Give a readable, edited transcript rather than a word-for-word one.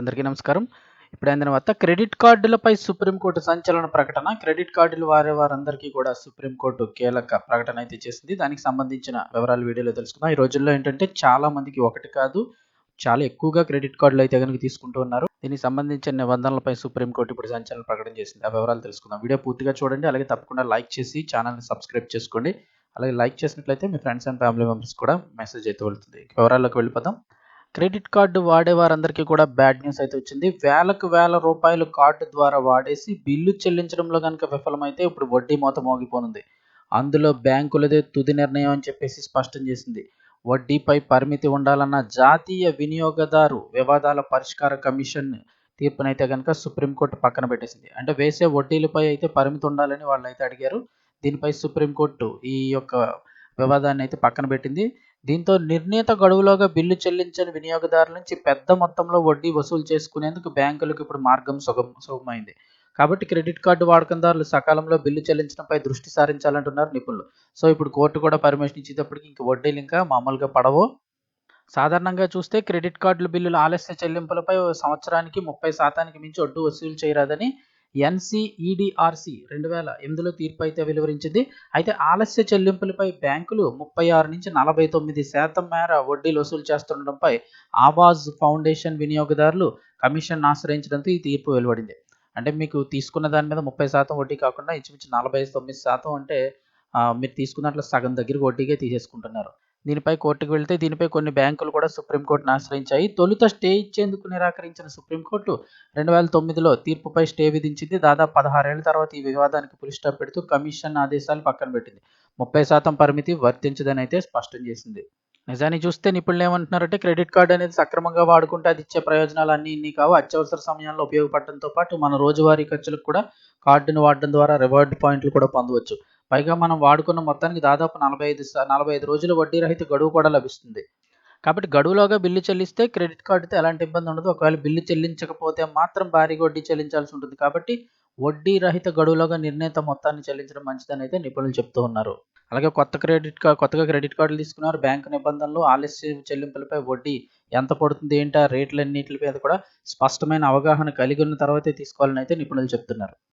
అందరికీ నమస్కారం. ఇప్పుడైన తర్వాత క్రెడిట్ కార్డులపై సుప్రీంకోర్టు సంచలన ప్రకటన. క్రెడిట్ కార్డులు వారందరికీ కూడా సుప్రీంకోర్టు కీలక ప్రకటన అయితే చేసింది. దానికి సంబంధించిన వివరాలు వీడియోలో తెలుసుకుందాం. ఈ రోజుల్లో ఏంటంటే చాలా మందికి ఒకటి కాదు, చాలా ఎక్కువగా క్రెడిట్ కార్డులు అయితే గనుక తీసుకుంటూ ఉన్నారు. దీనికి సంబంధించిన నిబంధనలపై సుప్రీంకోర్టు ఇప్పుడు సంచలన ప్రకటన చేసింది. ఆ వివరాలు తెలుసుకుందాం. వీడియో పూర్తిగా చూడండి. అలాగే తప్పకుండా లైక్ చేసి ఛానల్‌ని సబ్స్క్రైబ్ చేసుకోండి. అలాగే లైక్ చేసినట్లయితే మీ ఫ్రెండ్స్ అండ్ ఫ్యామిలీ మెంబర్స్ కూడా మెసేజ్ అయితే వెళ్తుంది. వివరాల్లోకి వెళ్ళిపోదాం. క్రెడిట్ కార్డు వాడే వారందరికీ కూడా బ్యాడ్ న్యూస్ అయితే వచ్చింది. వేలకు వేల రూపాయలు కార్డు ద్వారా వాడేసి బిల్లు చెల్లించడంలో గనుక విఫలమైతే ఇప్పుడు వడ్డీ మోత మోగిపోనుంది. అందులో బ్యాంకులదే తుది నిర్ణయం అని చెప్పేసి స్పష్టం చేసింది. వడ్డీపై పరిమితి ఉండాలన్న జాతీయ వినియోగదారు వివాదాల పరిష్కార కమిషన్ తీర్పునైతే గనుక సుప్రీంకోర్టు పక్కన పెట్టేసింది. అంటే వేసే వడ్డీలపై అయితే పరిమితి ఉండాలని వాళ్ళైతే అడిగారు. దీనిపై సుప్రీంకోర్టు ఈ యొక్క వివాదాన్ని అయితే పక్కన పెట్టింది. దీంతో నిర్ణీత గడువులోగా బిల్లు చెల్లించని వినియోగదారుల నుంచి పెద్ద మొత్తంలో వడ్డీ వసూలు చేసుకునేందుకు బ్యాంకులకు ఇప్పుడు మార్గం సుగమమైంది. కాబట్టి క్రెడిట్ కార్డు వాడకందారులు సకాలంలో బిల్లు చెల్లించడంపై దృష్టి సారించాలంటున్నారు నిపుణులు. సో ఇప్పుడు కోర్టు కూడా పర్మిషన్ ఇచ్చేటప్పటికి ఇంక వడ్డీలు ఇంకా మామూలుగా పడవు. సాధారణంగా చూస్తే క్రెడిట్ కార్డుల బిల్లుల ఆలస్య చెల్లింపులపై సంవత్సరానికి 30% మించి వడ్డీ వసూలు చేయరాదని ఎన్సీఈడీఆర్సీ 2008లో తీర్పు అయితే వెలువరించింది. అయితే ఆలస్య చెల్లింపులపై బ్యాంకులు 36 నుంచి 49% మేర వడ్డీలు వసూలు చేస్తుండడంపై ఆవాజ్ ఫౌండేషన్ వినియోగదారులు కమిషన్ ఆశ్రయించడంతో ఈ తీర్పు వెలువడింది. అంటే మీకు తీసుకున్న దాని మీద 30% వడ్డీ కాకుండా ఇంచుమించు 49% అంటే మీరు తీసుకున్న దాంట్లో సగం దగ్గరికి వడ్డీగా తీసేసుకుంటున్నారు. దీనిపై కోర్టుకు వెళ్తే దీనిపై కొన్ని బ్యాంకులు కూడా సుప్రీంకోర్టును ఆశ్రయించాయి. తొలుత స్టే ఇచ్చేందుకు నిరాకరించిన సుప్రీంకోర్టు 2009లో తీర్పుపై స్టే విధించింది. దాదాపు 16 ఏళ్ల తర్వాత ఈ వివాదానికి పులి స్టాప్ పెడుతూ కమిషన్ ఆదేశాలు పక్కన పెట్టింది. 30% పరిమితి వర్తించదని అయితే స్పష్టం చేసింది. నిజాన్ని చూస్తే నిపుణులు ఏమంటున్నారంటే క్రెడిట్ కార్డు అనేది సక్రమంగా వాడుకుంటే అది ఇచ్చే ప్రయోజనాలు అన్నీ ఇన్ని కావు. అత్యవసర సమయాల్లో ఉపయోగపడటంతో పాటు మన రోజువారీ ఖర్చులకు కూడా కార్డును వాడడం ద్వారా రివార్డ్ పాయింట్లు కూడా పొందవచ్చు. పైగా మనం వాడుకున్న మొత్తానికి దాదాపు 45 రోజుల వడ్డీ రహిత గడువు కూడా లభిస్తుంది. కాబట్టి గడువులోగా బిల్లు చెల్లిస్తే క్రెడిట్ కార్డుతో ఎలాంటి ఇబ్బంది ఉండదు. ఒకవేళ బిల్లు చెల్లించకపోతే మాత్రం భారీగా వడ్డీ చెల్లించాల్సి ఉంటుంది. కాబట్టి వడ్డీ రహిత గడువులోగా నిర్ణీత మొత్తాన్ని చెల్లించడం మంచిదని అయితే నిపుణులు చెప్తూ ఉన్నారు. అలాగే కొత్తగా క్రెడిట్ కార్డులు తీసుకున్నారు. బ్యాంకు నిబంధనలు, ఆలస్య చెల్లింపులపై వడ్డీ ఎంత పడుతుంది ఏంటి, ఆ రేట్లన్నిటి మీద కూడా స్పష్టమైన అవగాహన కలిగి ఉన్న తర్వాతే తీసుకోవాలని అయితే నిపుణులు చెప్తున్నారు.